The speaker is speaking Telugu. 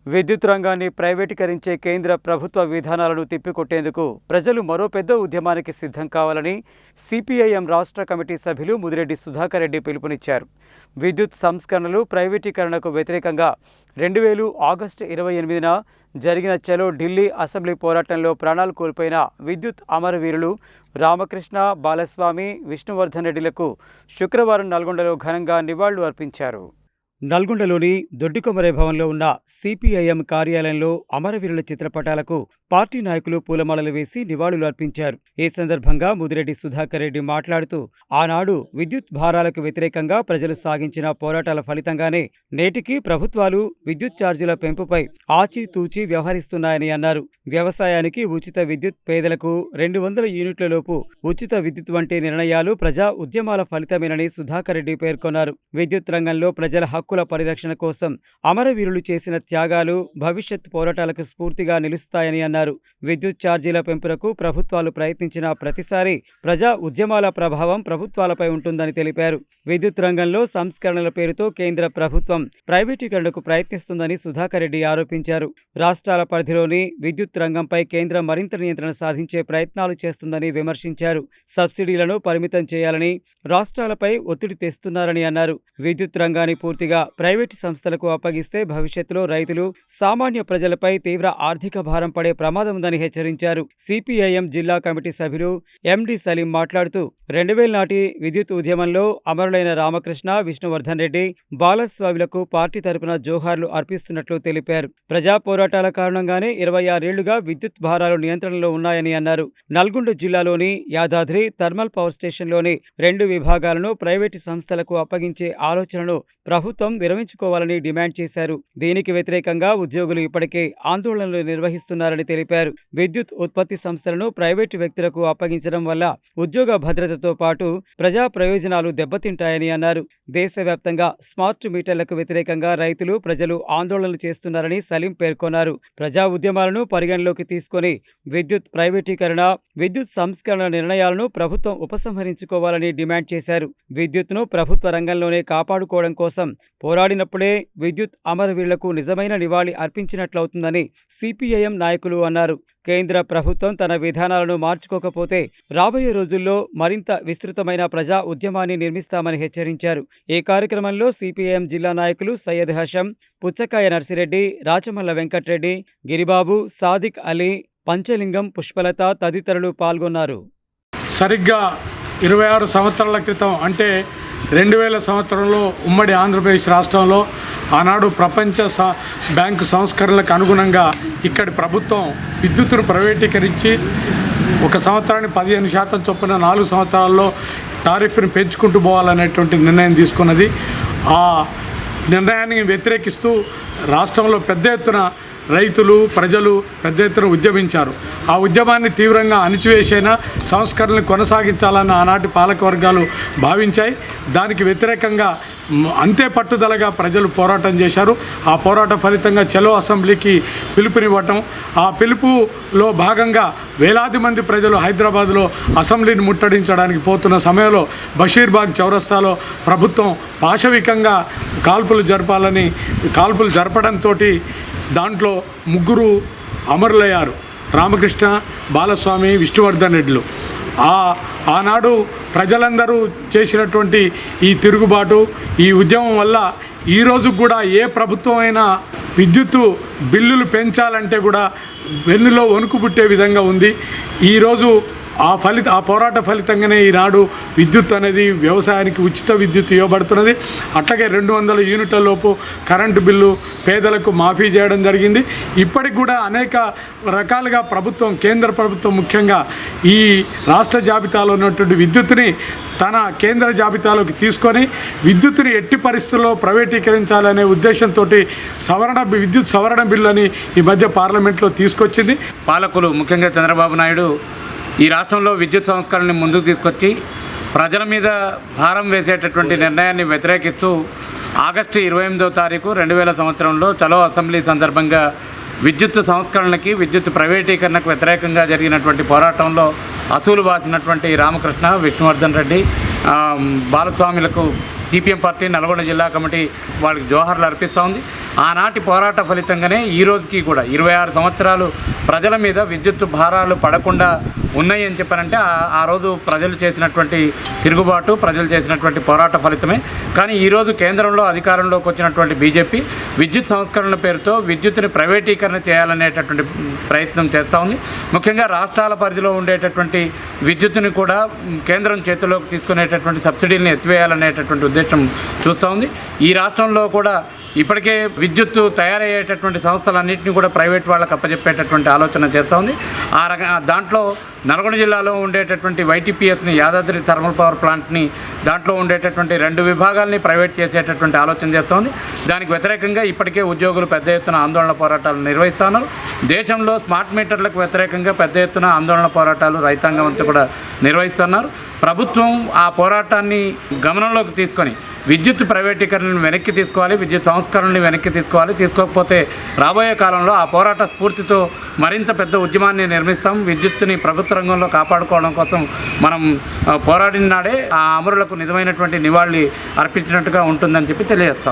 విద్యుత్ రంగాన్ని ప్రైవేటీకరించే కేంద్ర ప్రభుత్వ విధానాలను తిప్పికొట్టేందుకు ప్రజలు మరో పెద్ద ఉద్యమానికి సిద్ధం కావాలని సిపిఐఎం రాష్ట్ర కమిటీ సభ్యులు ముదిరెడ్డి సుధాకర్ రెడ్డి పిలుపునిచ్చారు. విద్యుత్ సంస్కరణలు ప్రైవేటీకరణకు వ్యతిరేకంగా 2000 ఆగస్టు 28న జరిగిన చలో ఢిల్లీ అసెంబ్లీ పోరాటంలో ప్రాణాలు కోల్పోయిన విద్యుత్ అమరవీరులు రామకృష్ణ, బాలస్వామి, విష్ణువర్ధన్ రెడ్డిలకు శుక్రవారం నల్గొండలో ఘనంగా నివాళులు అర్పించారు. నల్గొండలోని దొడ్డికొమరే భవన్లో ఉన్న సిపిఐఎం కార్యాలయంలో అమరవీరుల చిత్రపటాలకు పార్టీ నాయకులు పూలమాలలు వేసి నివాళులు అర్పించారు. ఈ సందర్భంగా ముదిరెడ్డి సుధాకర్ రెడ్డి మాట్లాడుతూ, ఆనాడు విద్యుత్ భారాలకు వ్యతిరేకంగా ప్రజలు సాగించిన పోరాటాల ఫలితంగానే నేటికి ప్రభుత్వాలు విద్యుత్ ఛార్జీల పెంపుపై ఆచితూచి వ్యవహరిస్తున్నాయని అన్నారు. వ్యవసాయానికి ఉచిత విద్యుత్, పేదలకు 200 యూనిట్ల లోపు ఉచిత విద్యుత్ వంటి నిర్ణయాలు ప్రజా ఉద్యమాల ఫలితమేనని సుధాకర్ రెడ్డి పేర్కొన్నారు. విద్యుత్ రంగంలో ప్రజల హక్కుల పరిరక్షణ కోసం అమరవీరులు చేసిన త్యాగాలు భవిష్యత్ పోరాటాలకు స్ఫూర్తిగా నిలుస్తాయని అన్నారు. విద్యుత్ ఛార్జీల పెంపునకు ప్రభుత్వాలు ప్రయత్నించిన ప్రతిసారి ప్రజా ఉద్యమాల ప్రభావం ప్రభుత్వాలపై ఉంటుందని తెలిపారు. విద్యుత్ రంగంలో సంస్కరణల పేరుతో కేంద్ర ప్రభుత్వం ప్రైవేటీకరణకు ప్రయత్నిస్తుందని సుధాకర్ రెడ్డి ఆరోపించారు. రాష్ట్రాల పరిధిలోని విద్యుత్ రంగంపై కేంద్రం మరింత నియంత్రణ సాధించే ప్రయత్నాలు చేస్తుందని విమర్శించారు. సబ్సిడీలను పరిమితం చేయాలని రాష్ట్రాలపై ఒత్తిడి తెస్తున్నారని అన్నారు. విద్యుత్ రంగాన్ని పూర్తిగా ప్రైవేటు సంస్థలకు అప్పగిస్తే భవిష్యత్తులో రైతులు, సామాన్య ప్రజలపై తీవ్ర ఆర్థిక భారం పడే ప్రమాదం ఉందని హెచ్చరించారు. సిపిఐఎం జిల్లా కమిటీ సభ్యులు ఎండి సలీం మాట్లాడుతూ, 2000 నాటి విద్యుత్ ఉద్యమంలో అమరులైన రామకృష్ణ, విష్ణువర్ధన్ రెడ్డి, బాలస్వామిలకు పార్టీ తరపున జోహార్లు అర్పిస్తున్నట్లు తెలిపారు. ప్రజా పోరాటాల కారణంగానే 26 ఏళ్లుగా విద్యుత్ భారాలు నియంత్రణలో ఉన్నాయని అన్నారు. నల్గొండ జిల్లాలోని యాదాద్రి థర్మల్ పవర్ స్టేషన్లోని 2 విభాగాలను ప్రైవేటు సంస్థలకు అప్పగించే ఆలోచనను ప్రభుత్వం విరమించుకోవాలని డిమాండ్ చేశారు. దీనికి వ్యతిరేకంగా ఉద్యోగులు ఇప్పటికే ఆందోళనలు నిర్వహిస్తున్నారని తెలిపారు. విద్యుత్ ఉత్పత్తి సంస్థలను ప్రైవేటు వ్యక్తులకు అప్పగించడం వల్ల ఉద్యోగ భద్రతతో పాటు ప్రజా ప్రయోజనాలు దెబ్బతింటాయని అన్నారు. దేశవ్యాప్తంగా స్మార్ట్ మీటర్లకు వ్యతిరేకంగా రైతులు, ప్రజలు ఆందోళనలు చేస్తున్నారని సలీం పేర్కొన్నారు. ప్రజా ఉద్యమాలను పరిగణలోకి తీసుకొని విద్యుత్ ప్రైవేటీకరణ, విద్యుత్ సంస్కరణ నిర్ణయాలను ప్రభుత్వం ఉపసంహరించుకోవాలని డిమాండ్ చేశారు. విద్యుత్ను ప్రభుత్వ రంగంలోనే కాపాడుకోవడం కోసం పోరాడినప్పుడే విద్యుత్ అమరవీరులకు నిజమైన నివాళి అర్పించినట్లవుతుందని సిపిఐఎం నాయకులు అన్నారు. కేంద్ర ప్రభుత్వం తన విధానాలను మార్చుకోకపోతే రాబోయే రోజుల్లో మరింత విస్తృతమైన ప్రజా ఉద్యమాన్ని నిర్మిస్తామని హెచ్చరించారు. ఈ కార్యక్రమంలో సిపిఐఎం జిల్లా నాయకులు సయ్యద్ హషం, పుచ్చకాయ నర్సిరెడ్డి, రాచమల్ల వెంకట్రెడ్డి, గిరిబాబు, సాదిక్ అలీ, పంచలింగం, పుష్పలత తదితరులు పాల్గొన్నారు. సరిగ్గా 26 సంవత్సరాల క్రితం, అంటే 2000 సంవత్సరంలో ఉమ్మడి ఆంధ్రప్రదేశ్ రాష్ట్రంలో ఆనాడు ప్రపంచ బ్యాంకు సంస్కరణలకు అనుగుణంగా ఇక్కడి ప్రభుత్వం విద్యుత్తును ప్రైవేటీకరించి 1 సంవత్సరానికి 15% చొప్పున 4 సంవత్సరాల్లో టారిఫ్ని పెంచుకుంటూ పోవాలనేటువంటి నిర్ణయం తీసుకున్నది. ఆ నిర్ణయాన్ని వ్యతిరేకిస్తూ రాష్ట్రంలో పెద్ద ఎత్తున రైతులు, ప్రజలు పెద్ద ఎత్తున ఉద్యమించారు. ఆ ఉద్యమాన్ని తీవ్రంగా అణిచివేసైనా సంస్కరణలు కొనసాగించాలని ఆనాటి పాలకవర్గాలు భావించాయి. దానికి వ్యతిరేకంగా అంతే పట్టుదలగా ప్రజలు పోరాటం చేశారు. ఆ పోరాట ఫలితంగా చలో అసెంబ్లీకి పిలుపునివ్వటం, ఆ పిలుపులో భాగంగా వేలాది మంది ప్రజలు హైదరాబాద్లో అసెంబ్లీని ముట్టడించడానికి పోతున్న సమయంలో బషీర్బాగ్ చౌరస్తాలో ప్రభుత్వం పాశవికంగా కాల్పులు జరపడంతో దాంట్లో 3 అమరులయ్యారు. రామకృష్ణ, బాలస్వామి, విష్ణువర్ధన్ రెడ్డిలు. ఆనాడు ప్రజలందరూ చేసినటువంటి ఈ తిరుగుబాటు, ఈ ఉద్యమం వల్ల ఈరోజు కూడా ఏ ప్రభుత్వం అయినా విద్యుత్తు బిల్లులు పెంచాలంటే కూడా వెన్నులో వణుకు పుట్టే విధంగా ఉంది. ఈరోజు ఆ పోరాట ఫలితంగానే ఈనాడు విద్యుత్ అనేది వ్యవసాయానికి ఉచిత విద్యుత్ ఇవ్వబడుతున్నది. అట్లాగే 200 యూనిట్ల లోపు కరెంటు బిల్లు పేదలకు మాఫీ చేయడం జరిగింది. ఇప్పటికి కూడా అనేక రకాలుగా కేంద్ర ప్రభుత్వం ముఖ్యంగా ఈ రాష్ట్ర జాబితాలో ఉన్నటువంటి విద్యుత్తుని తన కేంద్ర జాబితాలోకి తీసుకొని విద్యుత్తుని ఎట్టి పరిస్థితుల్లో ప్రైవేటీకరించాలనే ఉద్దేశంతో విద్యుత్ సవరణ బిల్లు అని ఈ మధ్య పార్లమెంట్లో తీసుకొచ్చింది. పాలకులు ముఖ్యంగా చంద్రబాబు నాయుడు ఈ రాష్ట్రంలో విద్యుత్ సంస్కరణని ముందుకు తీసుకొచ్చి ప్రజల మీద భారం వేసేటటువంటి నిర్ణయాన్ని వ్యతిరేకిస్తూ ఆగస్టు 28వ తారీఖు 2000 సంవత్సరంలో చలో అసెంబ్లీ సందర్భంగా విద్యుత్ సంస్కరణలకి, విద్యుత్ ప్రైవేటీకరణకు వ్యతిరేకంగా జరిగినటువంటి పోరాటంలో అసూలు బాసినటువంటి రామకృష్ణ, విష్ణువర్ధన్ రెడ్డి, బాలస్వామిలకు సిపిఎం పార్టీ నల్గొండ జిల్లా కమిటీ వాళ్ళకి జోహార్లు అర్పిస్తూ ఉంది. ఆనాటి పోరాట ఫలితంగానే ఈ రోజుకి కూడా 26 సంవత్సరాలు ప్రజల మీద విద్యుత్ భారాలు పడకుండా ఉన్నాయి అని చెప్పారంటే ఆ రోజు ప్రజలు చేసినటువంటి తిరుగుబాటు, ప్రజలు చేసినటువంటి పోరాట ఫలితమే. కానీ ఈరోజు కేంద్రంలో అధికారంలోకి వచ్చినటువంటి బీజేపీ విద్యుత్ సంస్కరణల పేరుతో విద్యుత్తుని ప్రైవేటీకరణ చేయాలనేటటువంటి ప్రయత్నం చేస్తూ ఉంది. ముఖ్యంగా రాష్ట్రాల పరిధిలో ఉండేటటువంటి విద్యుత్తుని కూడా కేంద్రం చేతిలోకి తీసుకునేటటువంటి సబ్సిడీలను ఎత్తివేయాలనేటటువంటి ఉద్దేశం చూస్తూ ఉంది. ఈ రాష్ట్రంలో కూడా ఇప్పటికే విద్యుత్తు తయారయ్యేటటువంటి సంస్థలన్నింటినీ కూడా ప్రైవేట్ వాళ్ళకి అప్పచెప్పేటటువంటి ఆలోచన చేస్తూ ఉంది. దాంట్లో నల్గొండ జిల్లాలో ఉండేటటువంటి వైటీపీఎస్ని, యాదాద్రి థర్మల్ పవర్ ప్లాంట్ని, దాంట్లో ఉండేటటువంటి 2 విభాగాల్ని ప్రైవేట్ చేసేటటువంటి ఆలోచన చేస్తోంది. దానికి వ్యతిరేకంగా ఇప్పటికే ఉద్యోగులు పెద్ద ఎత్తున ఆందోళన పోరాటాలు నిర్వహిస్తున్నారు. దేశంలో స్మార్ట్ మీటర్లకు వ్యతిరేకంగా పెద్ద ఎత్తున ఆందోళన పోరాటాలు రైతాంగం అంతా కూడా నిర్వహిస్తున్నారు. ప్రభుత్వం ఆ పోరాటాన్ని గమనంలోకి తీసుకొని విద్యుత్ ప్రైవేటీకరణను వెనక్కి తీసుకోవాలి, విద్యుత్ సంస్కరణని వెనక్కి తీసుకోవాలి. తీసుకోకపోతే రాబోయే కాలంలో ఆ పోరాట స్ఫూర్తితో మరింత పెద్ద ఉద్యమాన్ని నిర్మిస్తాం. విద్యుత్తుని ప్రభుత్వ రంగంలో కాపాడుకోవడం కోసం మనం పోరాడిన నాడే ఆ అమరులకు నిజమైనటువంటి నివాళి అర్పించినట్టుగా ఉంటుందని చెప్పి తెలియజేస్తాం.